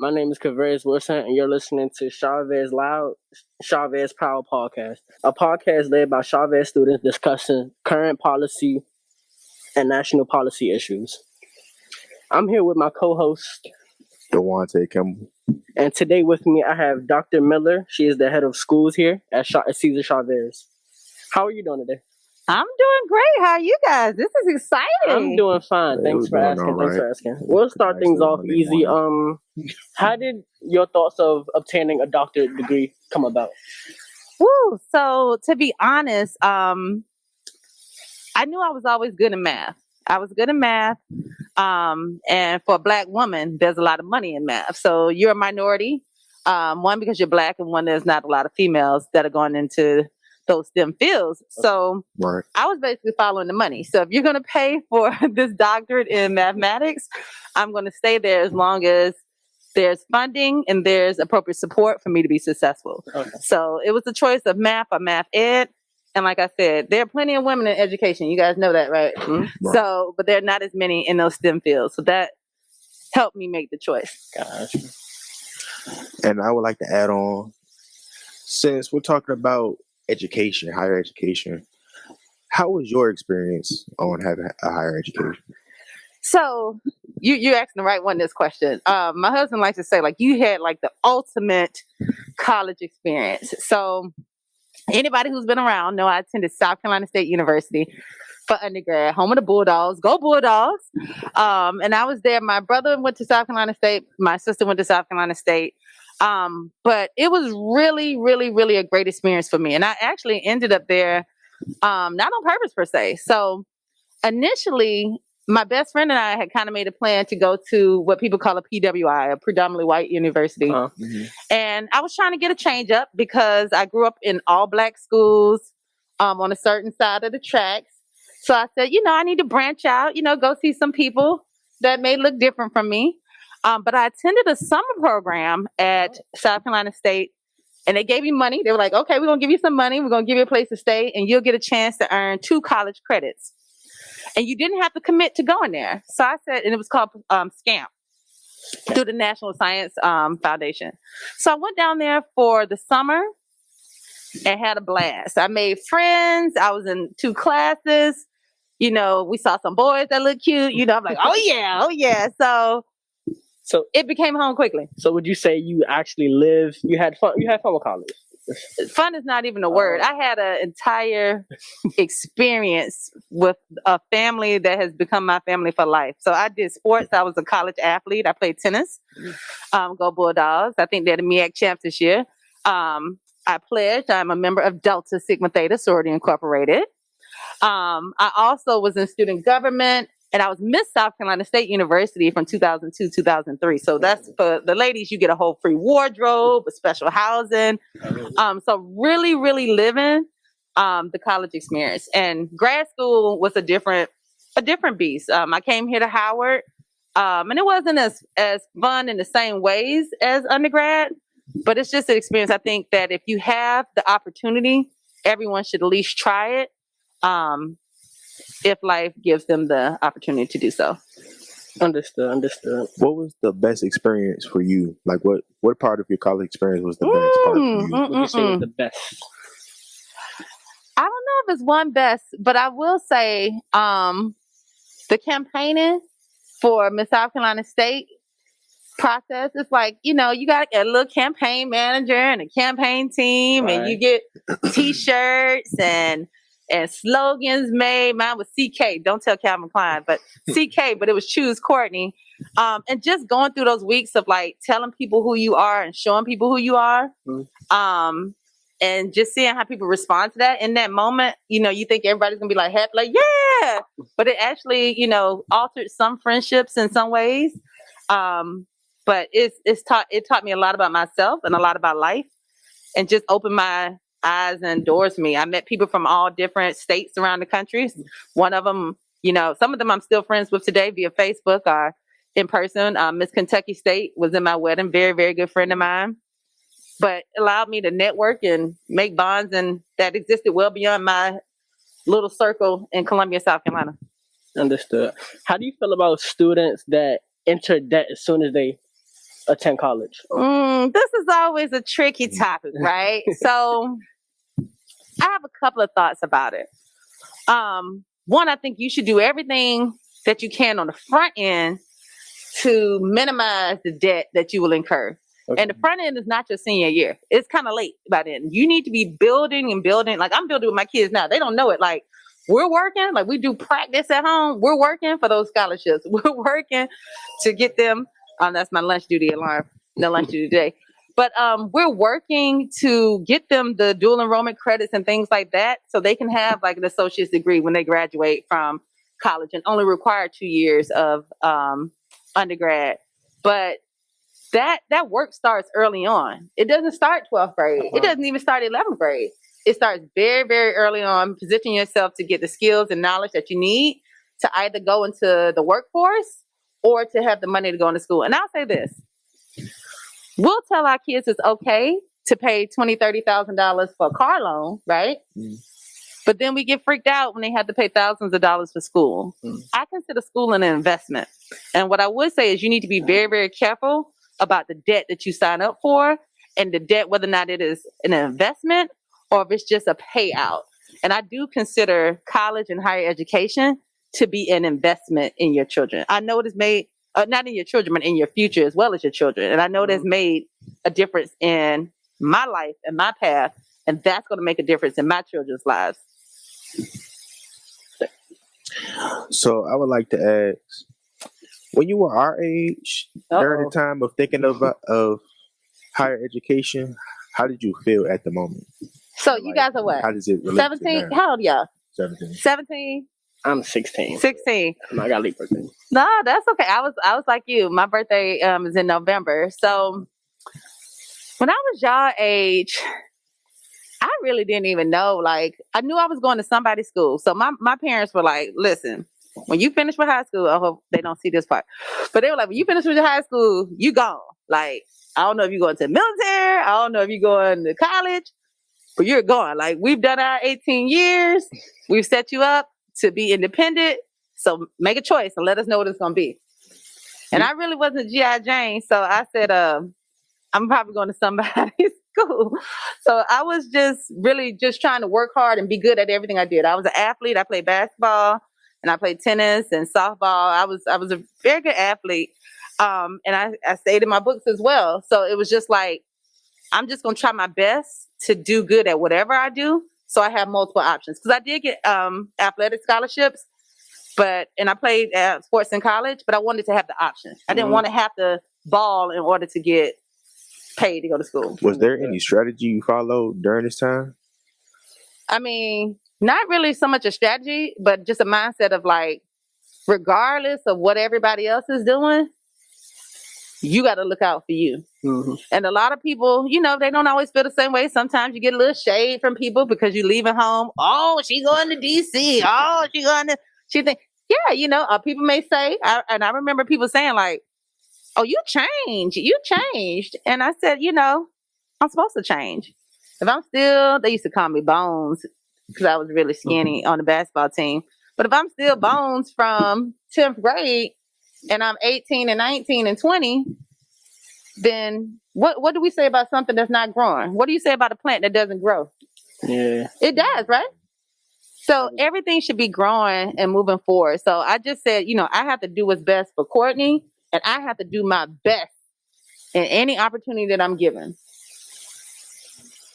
My name is Chavez Wilson, and you're listening to Chavez Loud, Chavez Power Podcast, a podcast led by Chavez students discussing current policy and national policy issues. I'm here with my co-host, Dewantae Kimball. and today with me I have Dr. Miller. She is the head of schools here at Cesar Chavez. How are you doing today? I'm doing great. How are you guys? This is exciting. I'm doing fine. Hey, Thanks we're for doing asking. all Thanks for right. asking. We'll start Nice things little off Monday easy. morning. How did your thoughts of obtaining a doctorate degree come about? Woo. So to be honest, I knew I was always good in math. I was good in math. And for a Black woman, there's a lot of money in math. So you're a minority. One, because you're Black, and one, there's not a lot of females that are going into those STEM fields. So Right. I was basically following the money. So if you're going to pay for this doctorate in mathematics, I'm going to stay there as long as there's funding and there's appropriate support for me to be successful. Okay. So it was a choice of math or math ed. And like I said, there are plenty of women in education. You guys know that, right? Mhm. Right. So, but there are not as many in those STEM fields. So that helped me make the choice. Gotcha. And I would like to add on, since we're talking about education, higher education, how was your experience on having a higher education? So you're asking the right one this question. My husband likes to say, like, you had like the ultimate college experience. So anybody who's been around know I attended South Carolina State University for undergrad, home of the Bulldogs. Go Bulldogs. And I was there. My brother went to South Carolina State. My sister went to South Carolina State. But it was really, really, really a great experience for me. And I actually ended up there, not on purpose per se. So initially, my best friend and I had kind of made a plan to go to what people call a PWI, a predominantly white university. Mhm. And I was trying to get a change up because I grew up in all Black schools on a certain side of the tracks. So I said, I need to branch out, go see some people that may look different from me. But I attended a summer program at South Carolina State, and they gave me money. They were like, okay, we're going to give you some money. We're going to give you a place to stay, and you'll get a chance to earn 2 college credits. And you didn't have to commit to going there. So I said, and it was called SCAMP through the National Science Foundation. So I went down there for the summer and had a blast. I made friends. I was in 2 classes. We saw some boys that looked cute. I'm like, oh yeah. So it became home quickly. So would you say you actually you had fun with college? Fun is not even a word. I had an entire experience with a family that has become my family for life. So I did sports. I was a college athlete. I played tennis. Go Bulldogs. I think they're the MEAC champs this year. I pledged. I'm a member of Delta Sigma Theta Sorority Incorporated. I also was in student government, and I was Miss South Carolina State University from 2002, 2003. So that's for the ladies. You get a whole free wardrobe, a special housing. So really, really living the college experience. And grad school was a different beast. I came here to Howard, and it wasn't as fun in the same ways as undergrad, but it's just an experience. I think that if you have the opportunity, everyone should at least try it. If life gives them the opportunity to do so. Understood. What was the best experience for you? Like, what part of your college experience was the best part for you? What would you say was the best? I don't know if it's one best, but I will say the campaigning for Miss South Carolina State process. It's like, you got a little campaign manager and a campaign team, Right. and you get T-shirts and slogans made. Mine was CK. Don't tell Calvin Klein, but CK. But it was Choose Courtney. And just going through those weeks of like telling people who you are and showing people who you are. And just seeing how people respond to that in that moment. You think everybody's gonna be like happy, like yeah, but it actually, altered some friendships in some ways. But it taught me a lot about myself and a lot about life, and just opened my eyes and doors for me. I met people from all different states around the country. One of them, some of them I'm still friends with today via Facebook or in person. Miss Kentucky State was in my wedding, very, very good friend of mine. But it allowed me to network and make bonds, and that existed well beyond my little circle in Columbia, South Carolina. Understood. How do you feel about students that enter debt as soon as they attend college? This is always a tricky topic, right? So I have a couple of thoughts about it. One, I think you should do everything that you can on the front end to minimize the debt that you will incur. Okay. And the front end is not your senior year. It's kind of late by then. You need to be building and building. Like I'm building with my kids now. They don't know it. Like we're working, like we do practice at home. We're working for those scholarships. We're working to get them. That's my lunch duty alarm. No lunch duty today. But we're working to get them the dual enrollment credits and things like that so they can have like an associate's degree when they graduate from college and only require 2 years of undergrad. But that work starts early on. It doesn't start 12th grade. It doesn't even start 11th grade. It starts very, very early on, positioning yourself to get the skills and knowledge that you need to either go into the workforce or to have the money to go into school. And I'll say this. We'll tell our kids it's okay to pay $20,000, $30,000 for a car loan, right? But then we get freaked out when they have to pay thousands of dollars for school. I consider school an investment. And what I would say is you need to be very, very careful about the debt that you sign up for and the debt, whether or not it is an investment or if it's just a payout. And I do consider college and higher education to be an investment in your children. I know it is made, not in your children, but in your future as well as your children. And I know it has made a difference in my life and my path. And that's going to make a difference in my children's lives. So I would like to ask, when you were our age, during the time of thinking of higher education, how did you feel at the moment? So you guys are what? How does it relate 17? to How old are y'all? 17. 17? I'm 16. 16. I got late birthday. No, that's okay. I was like you. My birthday is in November. So when I was y'all age, I really didn't even know. Like, I knew I was going to somebody's school. So my parents were like, listen, when you finish with high school, I hope they don't see this part. But they were like, when you finish with your high school, you gone. Like, I don't know if you're going to the military. I don't know if you're going to college, but you're gone. Like, we've done our 18 years. We've set you up to be independent. So make a choice and let us know what it's going to be. And I really wasn't G.I. Jane. So I said, I'm probably going to somebody's school. So I was really trying to work hard and be good at everything I did. I was an athlete. I played basketball and I played tennis and softball. I was a very good athlete. And I stayed in my books as well. So it was just like, I'm just going to try my best to do good at whatever I do. So I have multiple options. Because I did get athletic scholarships, and I played sports in college, but I wanted to have the option. I didn't want to have to ball in order to get paid to go to school. Was there any strategy you followed during this time? I mean, not really so much a strategy, but just a mindset of like, regardless of what everybody else is doing, you got to look out for you. Mm-hmm. And a lot of people, they don't always feel the same way. Sometimes you get a little shade from people because you're leaving home. Oh, she going to DC. Oh, she think, yeah, people may say, and I remember people saying like, oh, you changed. And I said, I'm supposed to change. If I'm still, they used to call me Bones because I was really skinny on the basketball team. But if I'm still Bones from 10th grade and I'm 18 and 19 and 20, then what do we say about something that's not growing? What do you say about a plant that doesn't grow? Yeah. It does, right? So everything should be growing and moving forward. So I just said, I have to do what's best for Courtney. And I have to do my best in any opportunity that I'm given.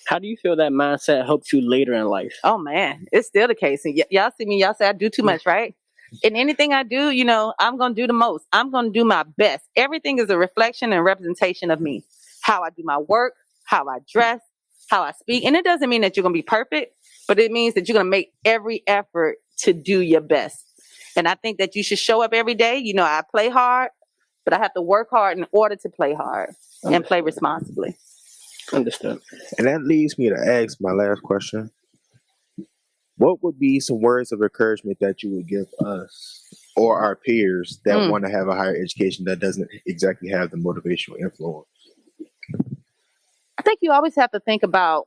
How do you feel that mindset helps you later in life? Oh, man, it's still the case. And y'all see me, y'all say I do too much, right? In anything I do, I'm going to do the most. I'm going to do my best. Everything is a reflection and representation of me. How I do my work, how I dress, how I speak. And it doesn't mean that you're going to be perfect, but it means that you're going to make every effort to do your best. And I think that you should show up every day. I play hard. But I have to work hard in order to play hard and play responsibly. Understood. And that leads me to ask my last question. What would be some words of encouragement that you would give us or our peers that want to have a higher education that doesn't exactly have the motivational influence? I think you always have to think about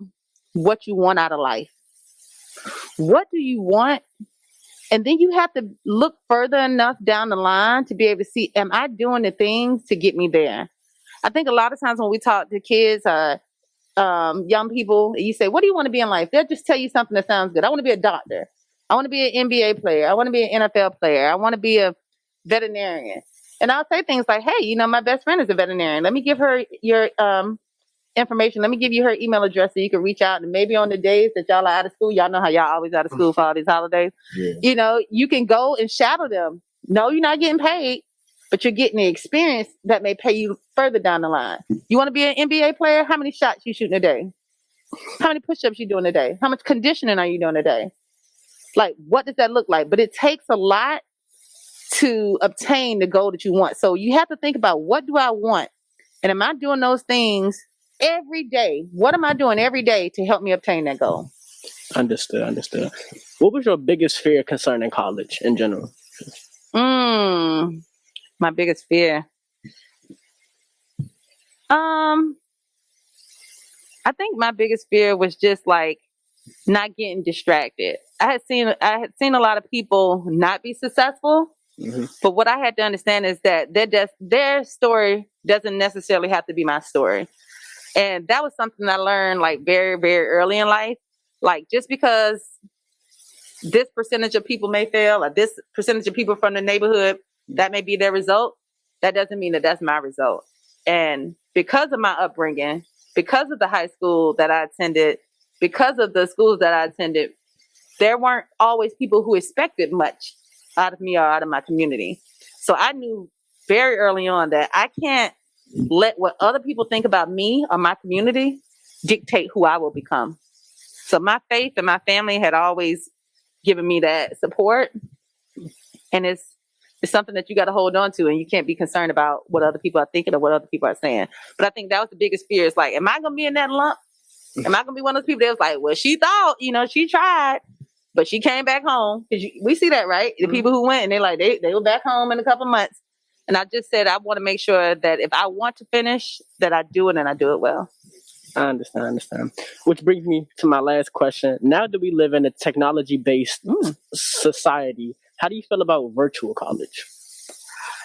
what you want out of life. What do you want? And then you have to look further enough down the line to be able to see, am I doing the things to get me there? I think a lot of times when we talk to kids, young people, you say, what do you want to be in life? They'll just tell you something that sounds good. I want to be a doctor. I want to be an NBA player. I want to be an NFL player. I want to be a veterinarian. And I'll say things like, hey, my best friend is a veterinarian. Let me give her your information. Let me give you her email address so you can reach out. And maybe on the days that y'all are out of school, y'all know how y'all always out of school for all these holidays. Yeah. You can go and shadow them. No, you're not getting paid, but you're getting the experience that may pay you further down the line. You want to be an NBA player? How many shots you shooting a day? How many push-ups you doing a day? How much conditioning are you doing a day? Like, what does that look like? But it takes a lot to obtain the goal that you want. So you have to think about, what do I want? And am I doing those things every day? What am I doing every day to help me obtain that goal? Understood. What was your biggest fear concerning college in general? My biggest fear. I think my biggest fear was just like not getting distracted. I had seen a lot of people not be successful, but what I had to understand is that their story doesn't necessarily have to be my story. And that was something I learned like very, very early in life. Like, just because this percentage of people may fail, or this percentage of people from the neighborhood, that may be their result, that doesn't mean that that's my result. And because of my upbringing, because of the high school that I attended, because of the schools that I attended, there weren't always people who expected much out of me or out of my community. So I knew very early on that I can't let what other people think about me or my community dictate who I will become. So my faith and my family had always given me that support. And it's something that you got to hold on to, and you can't be concerned about what other people are thinking or what other people are saying. But I think that was the biggest fear. It's like, am I going to be in that lump? Am I going to be one of those people that was like, well, she thought, she tried, but she came back home? Because we see that, right? The people who went and they were back home in a couple of months. And I just said, I want to make sure that if I want to finish, that I do it, and I do it well. I understand. Which brings me to my last question. Now that we live in a technology-based society, how do you feel about virtual college?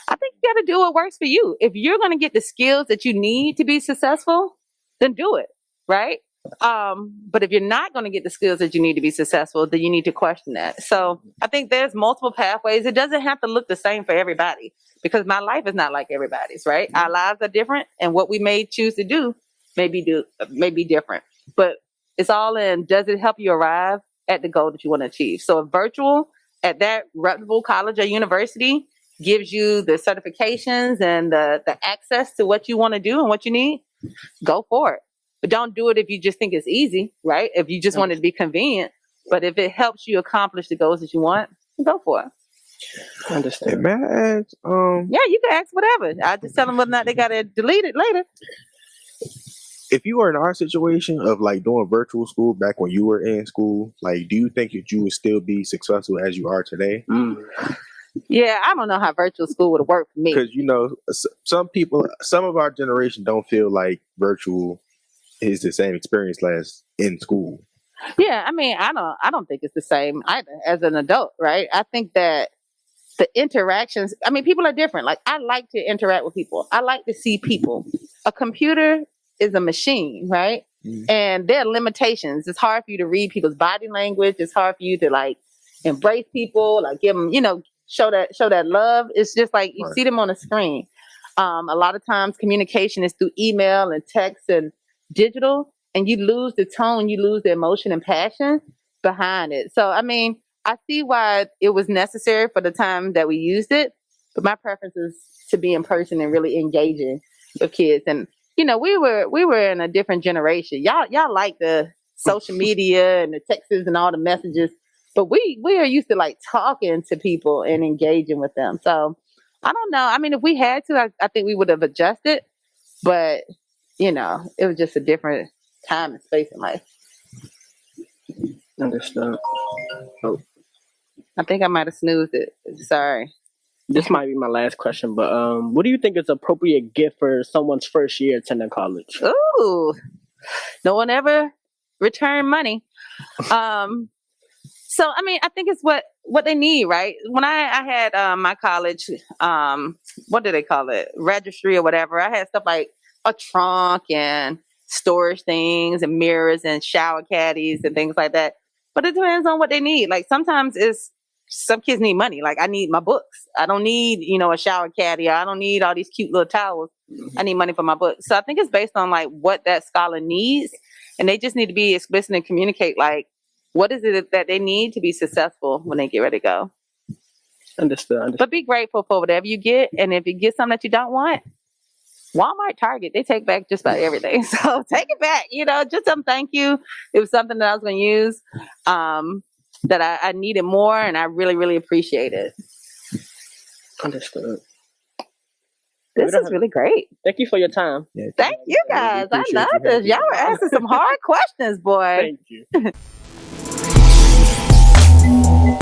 I think you got to do what works for you. If you're going to get the skills that you need to be successful, then do it, right? But if you're not going to get the skills that you need to be successful, then you need to question that. So I think there's multiple pathways. It doesn't have to look the same for everybody, because my life is not like everybody's, right? Our lives are different, and what we may choose to do may be different. But it's all in, does it help you arrive at the goal that you want to achieve? So if virtual at that reputable college or university gives you the certifications and the access to what you want to do and what you need, go for it. But don't do it if you just think it's easy, right? If you just want it to be convenient. But if it helps you accomplish the goals that you want, go for it. Understand. Hey, may I ask, Yeah, you can ask whatever. I just tell them whether or not they got to delete it later. if you were in our situation of like doing virtual school back when you were in school, like, do you think that you would still be successful as you are today? Yeah, I don't know how virtual school would have worked for me. Because some people, some of our generation don't feel like virtual is the same experience as in school. Yeah, I mean, I don't think it's the same either as an adult, right? I think that the interactions, I mean, people are different. Like, I like to interact with people. I like to see people. A computer is a machine, right? And there are limitations. It's hard for you to read people's body language. It's hard for you to like embrace people, like give them, show that love. It's just like you see them on a screen. A lot of times communication is through email and text and digital, and you lose the tone, you lose the emotion and passion behind it. So, I mean, I see why it was necessary for the time that we used it, but my preference is to be in person and really engaging with kids. And we were in a different generation. Y'all like the social media and the texts and all the messages, but we are used to like talking to people and engaging with them. So I don't know. I mean, if we had to, I think we would have adjusted, but it was just a different time and space in life. Understood. I think I might have snoozed it. Sorry. This might be my last question, but what do you think is appropriate gift for someone's first year attending college? Ooh, no one ever returned money. So, I mean, I think it's what they need, right? When I had my college, what do they call it? Registry or whatever. I had stuff like a trunk and storage things and mirrors and shower caddies and things like that. But it depends on what they need. Like sometimes some kids need money. Like I need my books. I don't need, a shower caddy. I don't need all these cute little towels. I need money for my books. So I think it's based on like what that scholar needs. And they just need to be explicit and communicate like, what is it that they need to be successful when they get ready to go? Understood. But be grateful for whatever you get. And if you get something that you don't want, Walmart, Target, they take back just about everything. So take it back, just thank you. It was something that I was going to use that I needed more, and I really, really appreciate it. Understood. This is really great. Thank you for your time. Yeah, Thank you guys. I love this. Y'all were asking some hard questions, boy. Thank you.